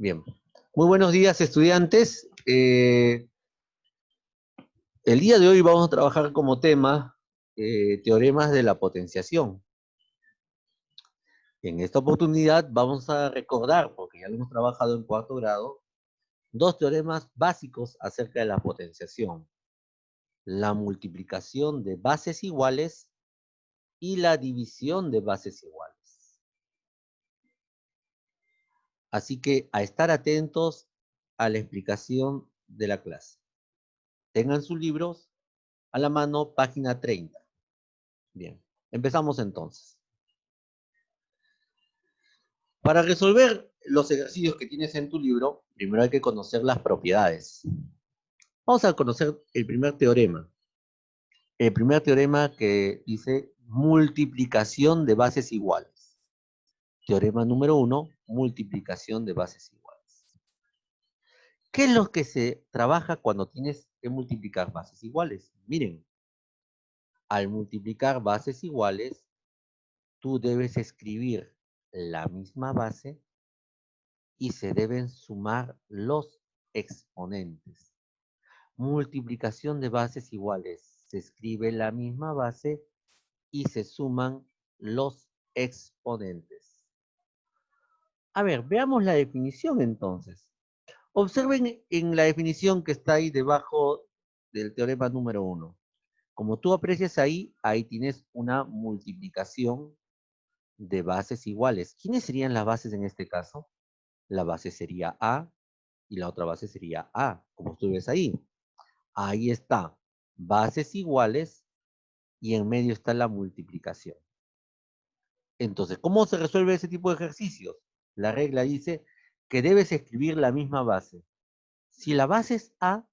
Bien. Muy buenos días, estudiantes. El día de hoy vamos a trabajar como tema teoremas de la potenciación. En esta oportunidad vamos a recordar, porque ya lo hemos trabajado en cuarto grado, dos teoremas básicos acerca de la potenciación. La multiplicación de bases iguales y la división de bases iguales. Así que a estar atentos a la explicación de la clase. Tengan sus libros a la mano, página 30. Bien, empezamos entonces. Para resolver los ejercicios que tienes en tu libro, primero hay que conocer las propiedades. Vamos a conocer el primer teorema. El primer teorema que dice multiplicación de bases iguales. Teorema número 1, multiplicación de bases iguales. ¿Qué es lo que se trabaja cuando tienes que multiplicar bases iguales? Miren, al multiplicar bases iguales, tú debes escribir la misma base y se deben sumar los exponentes. Multiplicación de bases iguales. Se escribe la misma base y se suman los exponentes. A ver, veamos la definición entonces. Observen en la definición que está ahí debajo del teorema número 1. Como tú aprecias ahí tienes una multiplicación de bases iguales. ¿Quiénes serían las bases en este caso? La base sería A y la otra base sería A, como tú ves ahí. Ahí está, bases iguales y en medio está la multiplicación. Entonces, ¿cómo se resuelve ese tipo de ejercicios? La regla dice que debes escribir la misma base. Si la base es A,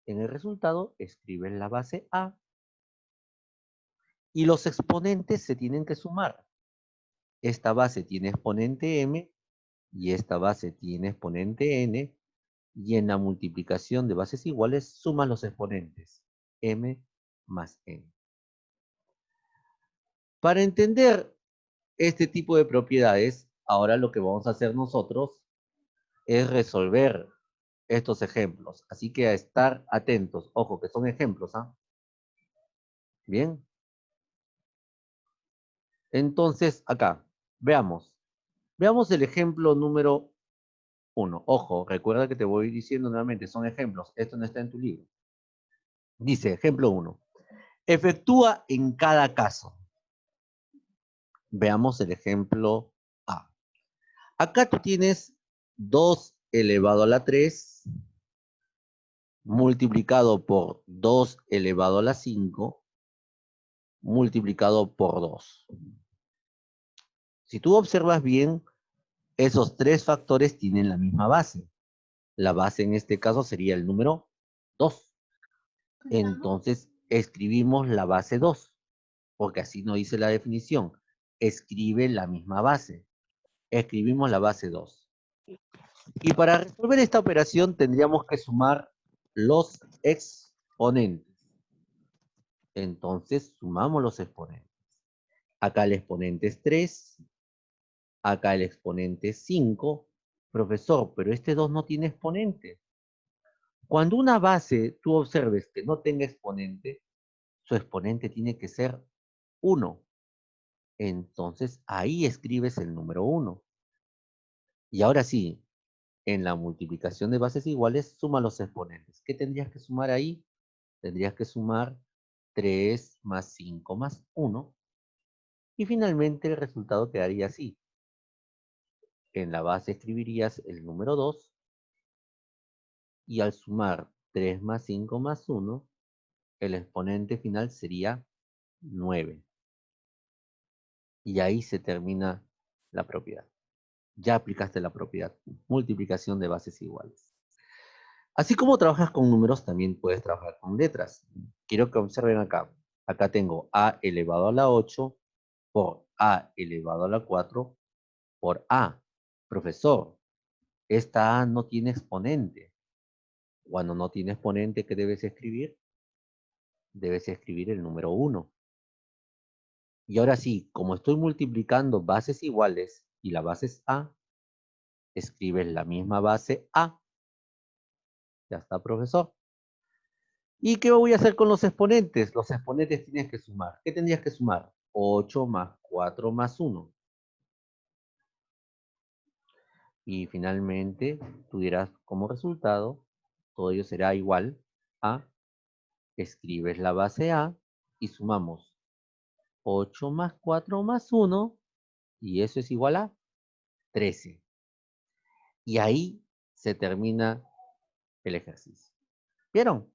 en el resultado escribes la base A y los exponentes se tienen que sumar. Esta base tiene exponente M y esta base tiene exponente N, y en la multiplicación de bases iguales sumas los exponentes, M más N. Para entender este tipo de propiedades, ahora lo que vamos a hacer nosotros es resolver estos ejemplos. Así que a estar atentos. Ojo, que son ejemplos, ¿ah? Bien. Entonces, acá, veamos. Veamos el ejemplo número 1. Ojo, recuerda que te voy diciendo nuevamente, son ejemplos. Esto no está en tu libro. Dice, ejemplo 1. Efectúa en cada caso. Veamos el ejemplo A. Acá tú tienes 2 elevado a la 3 multiplicado por 2 elevado a la 5 multiplicado por 2. Si tú observas bien, esos tres factores tienen la misma base. La base en este caso sería el número 2. Entonces escribimos la base 2, porque así nos dice la definición. Escribe la misma base. Escribimos la base 2. Y para resolver esta operación tendríamos que sumar los exponentes. Entonces sumamos los exponentes. Acá el exponente es 3, acá el exponente es 5. Profesor, pero este 2 no tiene exponente. Cuando una base tú observes que no tenga exponente, su exponente tiene que ser 1. Entonces ahí escribes el número 1. Y ahora sí, en la multiplicación de bases iguales, suma los exponentes. ¿Qué tendrías que sumar ahí? Tendrías que sumar 3 más 5 más 1. Y finalmente el resultado quedaría así. En la base escribirías el número 2. Y al sumar 3 más 5 más 1, el exponente final sería 9. Y ahí se termina la propiedad. Ya aplicaste la propiedad. Multiplicación de bases iguales. Así como trabajas con números, también puedes trabajar con letras. Quiero que observen acá. Acá tengo a elevado a la 8 por a elevado a la 4 por a. Profesor, esta a no tiene exponente. Cuando no tiene exponente, ¿qué debes escribir? Debes escribir el número 1. Y ahora sí, como estoy multiplicando bases iguales y la base es a, escribes la misma base A. Ya está, profesor. ¿Y qué voy a hacer con los exponentes? Los exponentes tienes que sumar. ¿Qué tendrías que sumar? 8 más 4 más 1. Y finalmente, tú dirás como resultado, todo ello será igual a, escribes la base A y sumamos 8 más 4 más 1, y eso es igual a 13. Y ahí se termina el ejercicio. ¿Vieron?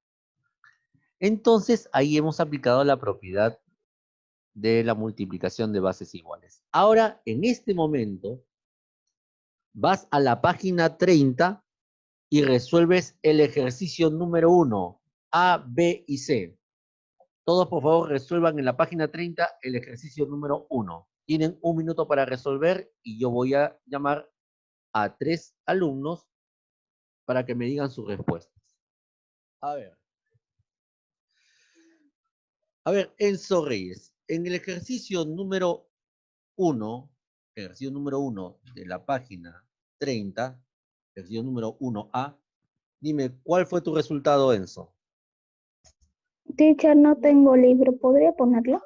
Entonces, ahí hemos aplicado la propiedad de la multiplicación de bases iguales. Ahora, en este momento, vas a la página 30 y resuelves el ejercicio número 1, A, B y C. Todos, por favor, resuelvan en la página 30 el ejercicio número 1. Tienen 1 minuto para resolver y yo voy a llamar a 3 alumnos para que me digan sus respuestas. A ver, Enzo Reyes, en el ejercicio número 1, ejercicio número 1 de la página 30, ejercicio número 1A, dime, ¿cuál fue tu resultado, Enzo? Teacher, no tengo libro, ¿podría ponerlo?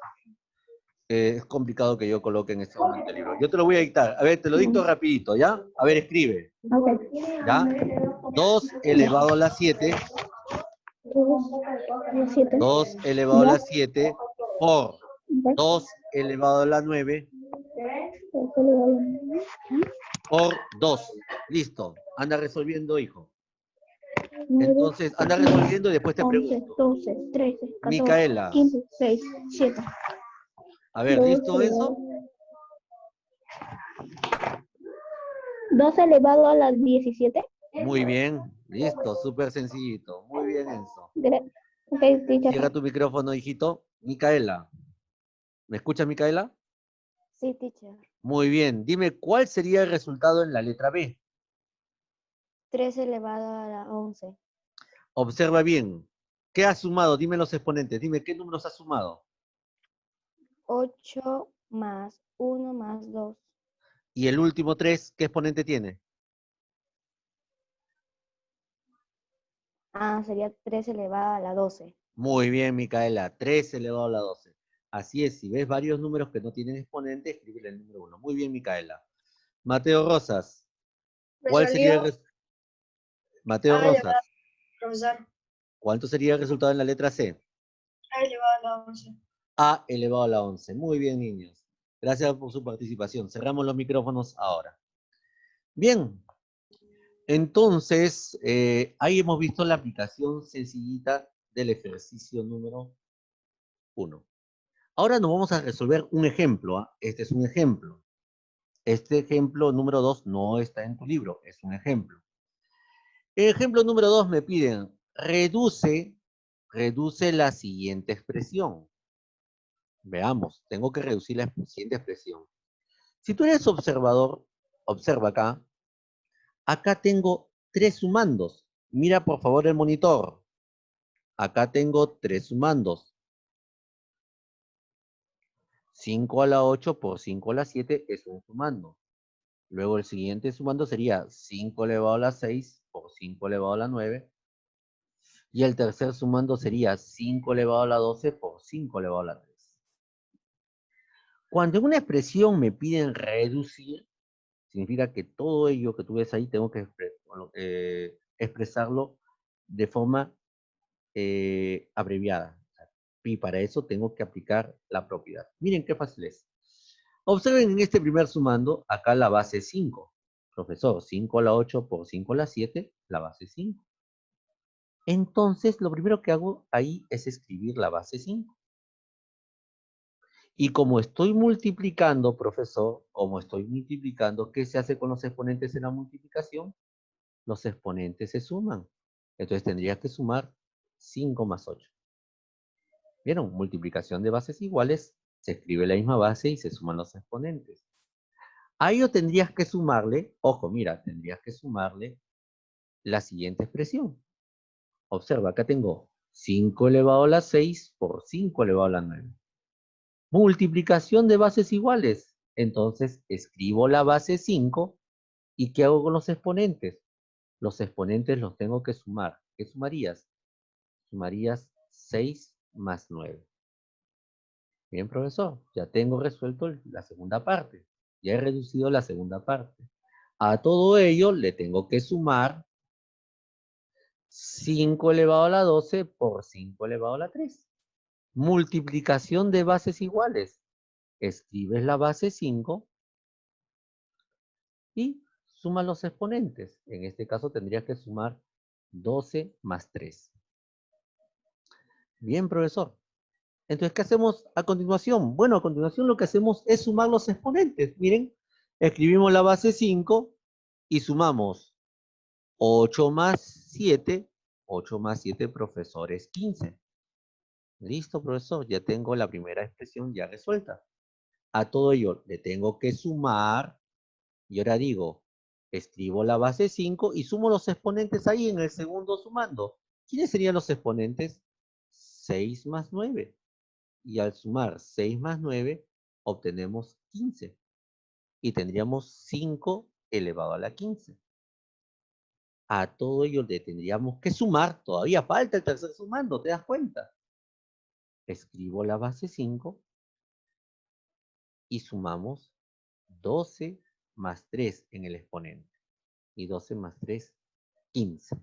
Es complicado que yo coloque en este momento el libro. Yo te lo voy a dictar. A ver, te lo dicto rapidito, ¿ya? A ver, escribe. Ok. ¿Ya? 2 elevado a la 7. 7. 2 elevado a Ya. la 7 por 2 elevado a la 9 por 2. Listo. Anda resolviendo, hijo. Entonces, anda resolviendo y después te 11, pregunto. 12, 13, 14, Micaela. 15, 6, 7. A ver, ¿listo eso? 2 elevado a las 17. Muy bien. Listo. Súper sencillito. Muy bien, Enzo. Ok, teacher. Cierra tu micrófono, hijito. Micaela. ¿Me escuchas, Micaela? Sí, teacher. Muy bien. Dime, ¿cuál sería el resultado en la letra B? 3 elevado a la 11. Observa bien. ¿Qué has sumado? Dime los exponentes. Dime, ¿qué números has sumado? 8 más 1 más 2. Y el último 3, ¿qué exponente tiene? Sería 3 elevado a la 12. Muy bien, Micaela. 3 elevado a la 12. Así es, si ves varios números que no tienen exponente, escríbele el número 1. Muy bien, Micaela. Mateo Rosas. ¿Cuál sería el Mateo Rosas, profesor. ¿cuánto sería el resultado en la letra C? A elevado a la 11. A elevado a la 11. Muy bien, niños. Gracias por su participación. Cerramos los micrófonos ahora. Bien. Entonces, ahí hemos visto la aplicación sencillita del ejercicio número 1. Ahora nos vamos a resolver un ejemplo. ¿Ah? Este es un ejemplo. Este ejemplo número 2 no está en tu libro, es un ejemplo. El ejemplo número 2 me piden, reduce la siguiente expresión. Veamos, tengo que reducir la siguiente expresión. Si tú eres observador, observa acá. Acá tengo 3 sumandos. Mira por favor el monitor. Acá tengo 3 sumandos. 5 a la 8 por 5 a la 7 es un sumando. Luego el siguiente sumando sería 5 elevado a la 6 por 5 elevado a la 9. Y el tercer sumando sería 5 elevado a la 12 por 5 elevado a la 3. Cuando en una expresión me piden reducir, significa que todo ello que tú ves ahí tengo que expresarlo de forma abreviada. Y para eso tengo que aplicar la propiedad. Miren qué fácil es. Observen en este primer sumando, acá la base 5. Profesor, 5 a la 8 por 5 a la 7, la base 5. Entonces, lo primero que hago ahí es escribir la base 5. Y como estoy multiplicando, profesor, como estoy multiplicando, ¿qué se hace con los exponentes en la multiplicación? Los exponentes se suman. Entonces tendrías que sumar 5 más 8. ¿Vieron? Multiplicación de bases iguales, se escribe la misma base y se suman los exponentes. A ello tendrías que sumarle, ojo, mira, tendrías que sumarle la siguiente expresión. Observa, acá tengo 5 elevado a la 6 por 5 elevado a la 9. Multiplicación de bases iguales. Entonces escribo la base 5 ¿Y qué hago con los exponentes? Los exponentes los tengo que sumar. ¿Qué sumarías? Sumarías 6 más 9. Bien, profesor, ya tengo resuelto la segunda parte. Ya he reducido la segunda parte. A todo ello le tengo que sumar 5 elevado a la 12 por 5 elevado a la 3. Multiplicación de bases iguales. Escribes la base 5 y sumas los exponentes. En este caso tendrías que sumar 12 más 3. Bien, profesor. Entonces, ¿qué hacemos a continuación? Bueno, a continuación lo que hacemos es sumar los exponentes. Miren, escribimos la base 5 y sumamos 8 más 7. 8 más 7, profesor, es 15. Listo, profesor, ya tengo la primera expresión ya resuelta. A todo ello le tengo que sumar, y ahora digo, escribo la base 5 y sumo los exponentes ahí en el segundo sumando. ¿Quiénes serían los exponentes? 6 más 9. Y al sumar 6 más 9, obtenemos 15. Y tendríamos 5 elevado a la 15. A todo ello le tendríamos que sumar, todavía falta el tercer sumando, ¿te das cuenta? Escribo la base 5 y sumamos 12 más 3 en el exponente. Y 12 más 3, 15.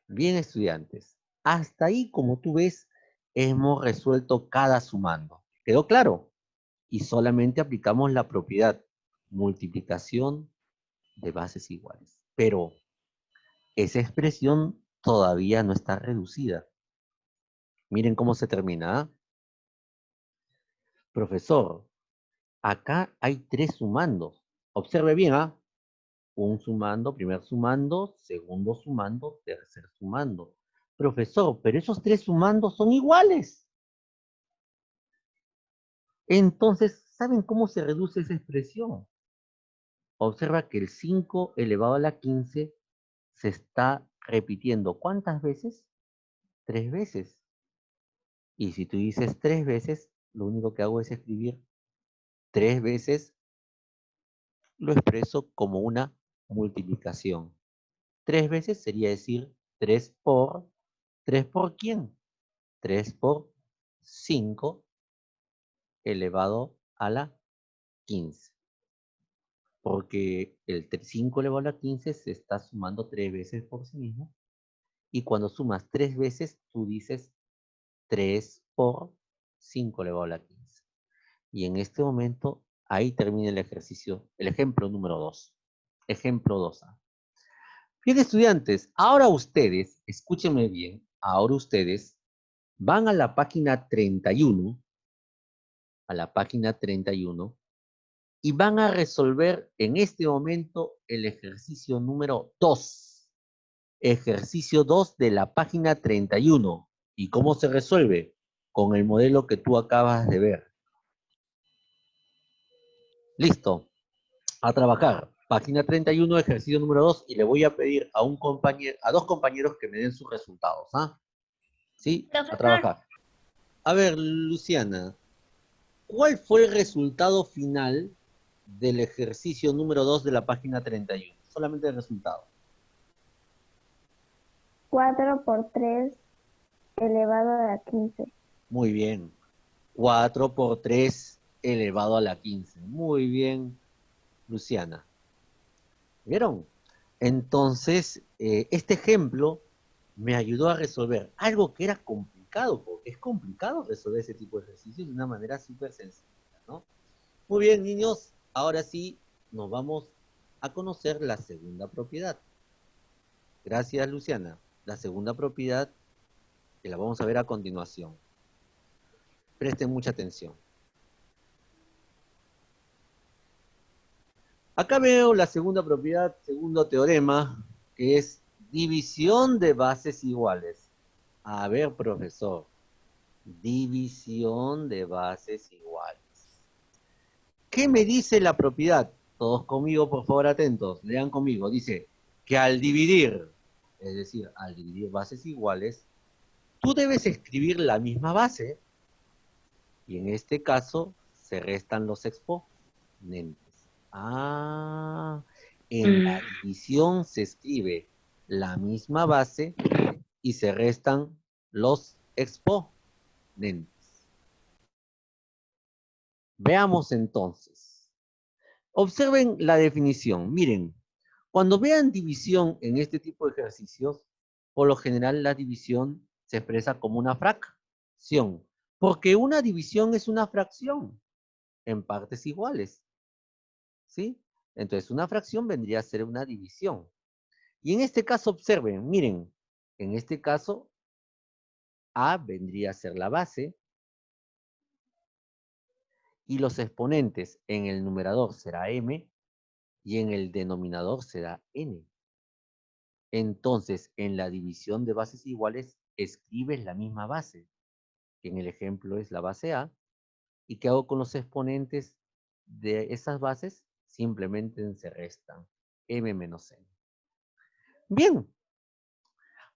Bien, estudiantes. Hasta ahí, como tú ves, hemos resuelto cada sumando. ¿Quedó claro? Y solamente aplicamos la propiedad multiplicación de bases iguales. Pero esa expresión todavía no está reducida. Miren cómo se termina. ¿Ah? Profesor, acá hay 3 sumandos. Observe bien, ¿ah? Un sumando, primer sumando, segundo sumando, tercer sumando. Profesor, pero esos 3 sumandos son iguales. Entonces, ¿saben cómo se reduce esa expresión? Observa que el 5 elevado a la 15 se está repitiendo. ¿Cuántas veces? 3 veces. Y si tú dices 3 veces, lo único que hago es escribir 3 veces, lo expreso como una multiplicación. 3 veces sería decir 3 por ¿quién? 3 por 5 elevado a la 15. Porque el 5 elevado a la 15 se está sumando 3 veces por sí mismo. Y cuando sumas 3 veces, tú dices 3 por 5 elevado a la 15. Y en este momento, ahí termina el ejercicio, el ejemplo número 2. Ejemplo 2A. Bien, estudiantes, ahora ustedes, escúchenme bien, ahora ustedes van a la página 31, y van a resolver en este momento el ejercicio número 2. Ejercicio 2 de la página 31. ¿Y cómo se resuelve? Con el modelo que tú acabas de ver. Listo. A trabajar. Página 31, ejercicio número 2, y le voy a pedir a dos compañeros que me den sus resultados. ¿Ah? ¿Sí? A trabajar. A ver, Luciana, ¿cuál fue el resultado final del ejercicio número 2 de la página 31? Solamente el resultado. 4 por 3 elevado a la 15. Muy bien. 4 por 3 elevado a la 15. Muy bien, Luciana. ¿Vieron? Entonces, este ejemplo me ayudó a resolver algo que era complicado, porque es complicado resolver ese tipo de ejercicios de una manera súper sencilla, ¿no? Muy bien, niños, ahora sí nos vamos a conocer la segunda propiedad. Gracias, Luciana. La segunda propiedad que la vamos a ver a continuación. Presten mucha atención. Acá veo la segunda propiedad, segundo teorema, que es división de bases iguales. A ver, profesor, división de bases iguales. ¿Qué me dice la propiedad? Todos conmigo, por favor, atentos, lean conmigo. Dice que al dividir, es decir, al dividir bases iguales, tú debes escribir la misma base, y en este caso se restan los exponentes. Ah, En la división se escribe la misma base y se restan los exponentes. Veamos entonces. Observen la definición. Miren, cuando vean división en este tipo de ejercicios, por lo general la división se expresa como una fracción, porque una división es una fracción en partes iguales, ¿sí? Entonces una fracción vendría a ser una división. Y en este caso observen, miren, en este caso A vendría a ser la base y los exponentes en el numerador será M y en el denominador será N. Entonces, en la división de bases iguales, escribes la misma base, que en el ejemplo es la base A, y ¿qué hago con los exponentes de esas bases? Simplemente se restan M menos N. Bien,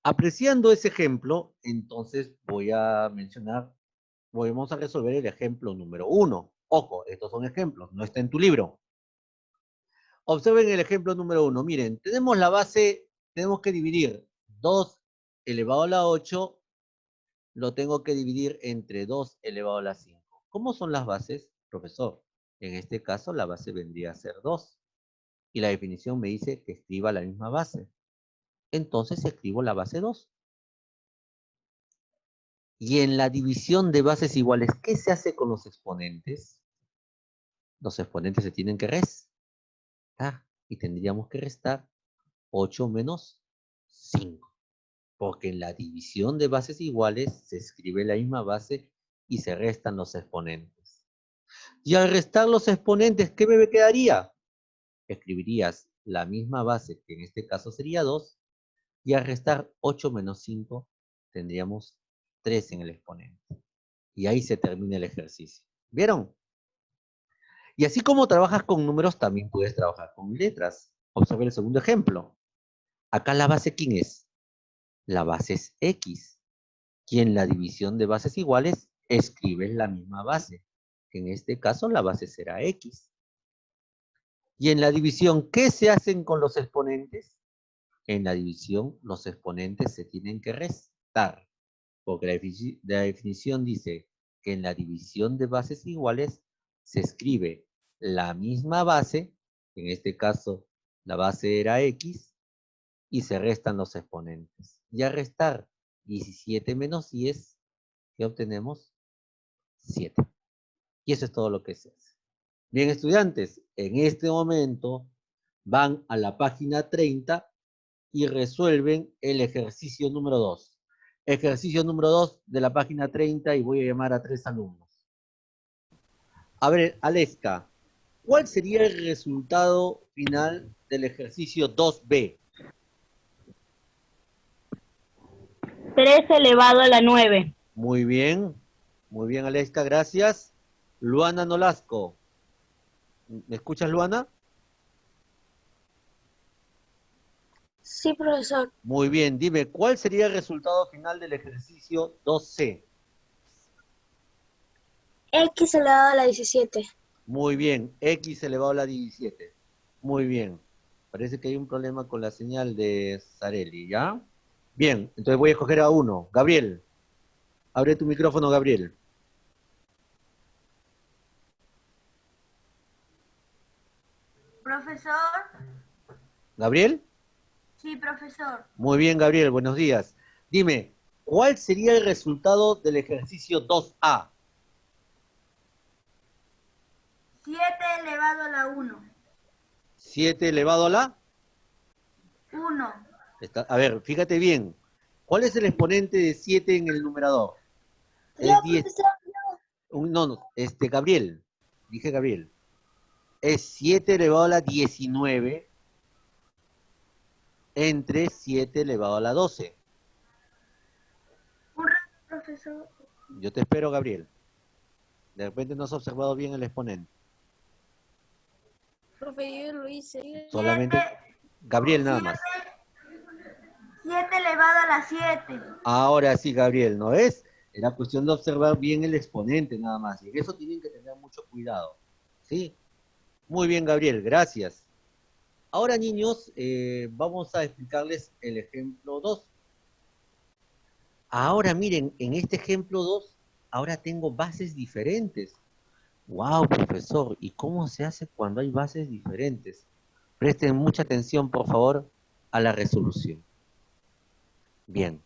apreciando ese ejemplo, entonces voy a mencionar, vamos a resolver el ejemplo número 1. Ojo, estos son ejemplos, no está en tu libro. Observen el ejemplo número 1. Miren, tenemos la base, tenemos que dividir 2 elevado a la 8, lo tengo que dividir entre 2 elevado a la 5. ¿Cómo son las bases, profesor? En este caso, la base vendría a ser 2. Y la definición me dice que escriba la misma base. Entonces escribo la base 2. Y en la división de bases iguales, ¿qué se hace con los exponentes? Los exponentes se tienen que restar. Y tendríamos que restar 8 menos 5. Porque en la división de bases iguales se escribe la misma base y se restan los exponentes. Y al restar los exponentes, ¿qué me quedaría? Escribirías la misma base, que en este caso sería 2, y al restar 8 menos 5, tendríamos 3 en el exponente. Y ahí se termina el ejercicio. ¿Vieron? Y así como trabajas con números, también puedes trabajar con letras. Observe el segundo ejemplo. Acá la base, ¿quién es? La base es X. Y en la división de bases iguales, escribes la misma base. En este caso, la base será X. Y en la división, ¿qué se hacen con los exponentes? En la división, los exponentes se tienen que restar. Porque la definición dice que en la división de bases iguales, se escribe la misma base, en este caso, la base era X, y se restan los exponentes. Y al restar 17 menos 10, ¿qué obtenemos? 7. Y eso es todo lo que se hace. Bien, estudiantes, en este momento van a la página 30 y resuelven el ejercicio número 2. Ejercicio número 2 de la página 30 y voy a llamar a 3 alumnos. A ver, Aleska, ¿cuál sería el resultado final del ejercicio 2B? 3 elevado a la 9. Muy bien, Aleska, gracias. Luana Nolasco, ¿me escuchas, Luana? Sí, profesor. Muy bien, dime, ¿cuál sería el resultado final del ejercicio 2C? X elevado a la 17. Muy bien, X elevado a la 17. Muy bien. Parece que hay un problema con la señal de Sareli, ¿ya? Bien, entonces voy a escoger a uno. Gabriel, abre tu micrófono, Gabriel. Profesor. ¿Gabriel? Sí, profesor. Muy bien, Gabriel, buenos días. Dime, ¿cuál sería el resultado del ejercicio 2A? 7 elevado a la 1. 7 elevado a la... 1. A ver, fíjate bien. ¿Cuál es el exponente de 7 en el numerador? Ya, Es 10. profesor. No, Gabriel. Dije Gabriel. Es 7 elevado a la 19 entre 7 elevado a la 12. Un rato, profesor. Yo te espero, Gabriel. De repente no has observado bien el exponente. Profe, yo lo hice. Solamente Gabriel nada más. 7 elevado a la 7. Ahora sí, Gabriel, ¿no ves? Era cuestión de observar bien el exponente nada más. Y en eso tienen que tener mucho cuidado. ¿Sí? Muy bien, Gabriel, gracias. Ahora, niños, vamos a explicarles el ejemplo 2. Ahora, miren, en este ejemplo 2, ahora tengo bases diferentes. ¡Wow, profesor! ¿Y cómo se hace cuando hay bases diferentes? Presten mucha atención, por favor, a la resolución. Bien.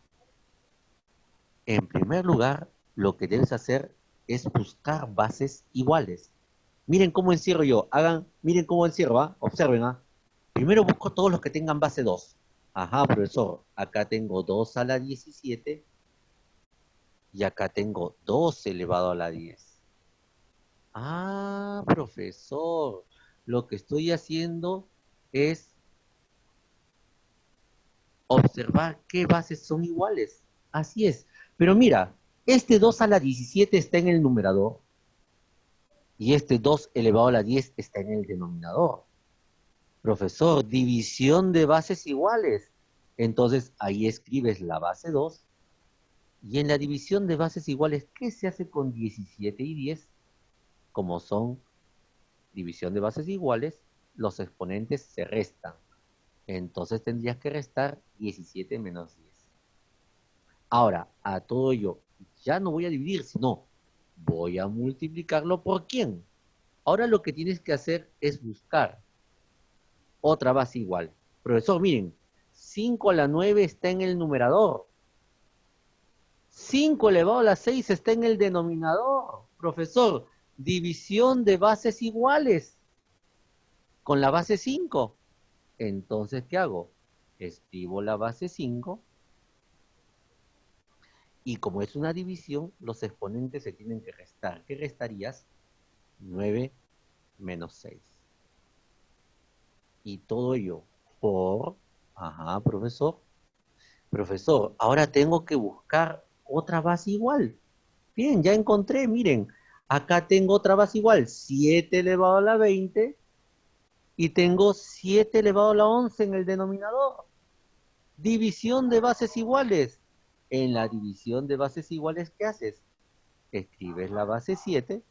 En primer lugar, lo que debes hacer es buscar bases iguales. Miren cómo encierro yo. Miren cómo encierro, ¿ah? Observen, ¿ah? Primero busco todos los que tengan base 2. Ajá, profesor. Acá tengo 2 a la 17. Y acá tengo 2 elevado a la 10. Ah, profesor. Lo que estoy haciendo es observar qué bases son iguales. Así es. Pero mira, este 2 a la 17 está en el numerador. Y este 2 elevado a la 10 está en el denominador. Profesor, división de bases iguales. Entonces, ahí escribes la base 2. Y en la división de bases iguales, ¿qué se hace con 17 y 10? Como son división de bases iguales, los exponentes se restan. Entonces tendrías que restar 17 menos 10. Ahora, a todo ello, ya no voy a dividir, sino voy a multiplicarlo por ¿quién? Ahora lo que tienes que hacer es buscar otra base igual. Profesor, miren, 5 a la 9 está en el numerador. 5 elevado a la 6 está en el denominador. Profesor, división de bases iguales con la base 5. Entonces, ¿qué hago? Escribo la base 5 y como es una división, los exponentes se tienen que restar. ¿Qué restarías? 9 menos 6. Y todo ello por... Ajá, profesor. Profesor, ahora tengo que buscar otra base igual. Bien, ya encontré, miren. Acá tengo otra base igual. 7 elevado a la 20. Y tengo 7 elevado a la 11 en el denominador. División de bases iguales. En la división de bases iguales, ¿qué haces? Escribes la base 7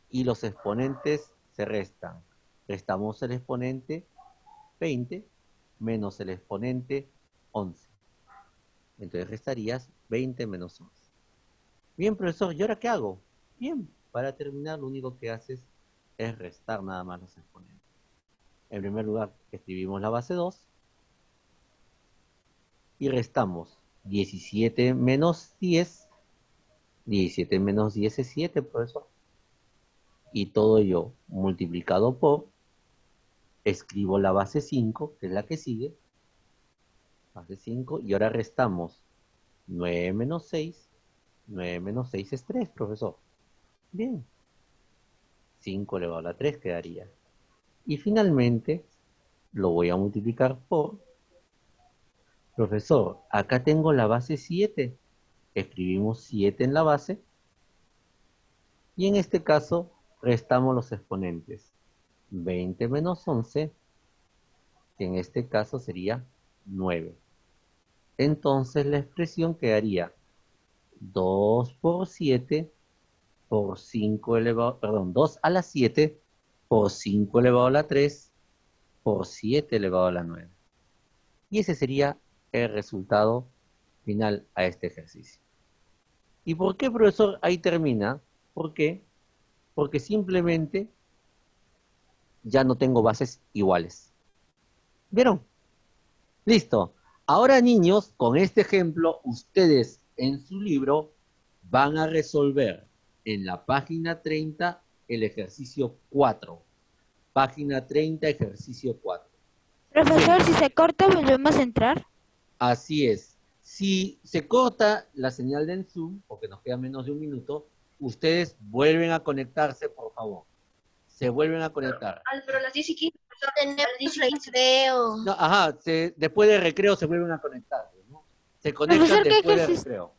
y los exponentes se restan. Restamos el exponente 20 menos el exponente 11. Entonces restarías 20 menos 11. Bien, profesor, ¿y ahora qué hago? Bien, para terminar lo único que haces es restar nada más los exponentes. En primer lugar, escribimos la base 2 y restamos 17 menos 10. 17 menos 10 es 7, profesor. Y todo ello multiplicado por, escribo la base 5, que es la que sigue, base 5, y ahora restamos 9 menos 6. 9 menos 6 es 3, profesor. Bien. 5 elevado a la 3 quedaría. Y finalmente, lo voy a multiplicar por, profesor, acá tengo la base 7. Escribimos 7 en la base. Y en este caso, restamos los exponentes. 20 menos 11, que en este caso sería 9. Entonces la expresión quedaría 2 por 7 por 5 elevado, perdón, 2 a la 7 por 5 elevado a la 3 por 7 elevado a la 9. Y ese sería el resultado final a este ejercicio. ¿Y por qué, profesor, ahí termina? ¿Por qué? Porque simplemente ya no tengo bases iguales. ¿Vieron? Listo. Ahora, niños, con este ejemplo, ustedes en su libro van a resolver en la página 30 el ejercicio 4. Página 30, ejercicio 4. Profesor, si se corta, volvemos a entrar. Así es. Si se corta la señal del Zoom, porque nos queda menos de un minuto, ustedes vuelven a conectarse, por favor. Se vuelven a conectar. Pero las 10 y 15, tenemos recreo. No, ajá, después del recreo se vuelven a conectar, ¿no? Se conectan Profesor, ¿qué después del ejercicio? recreo.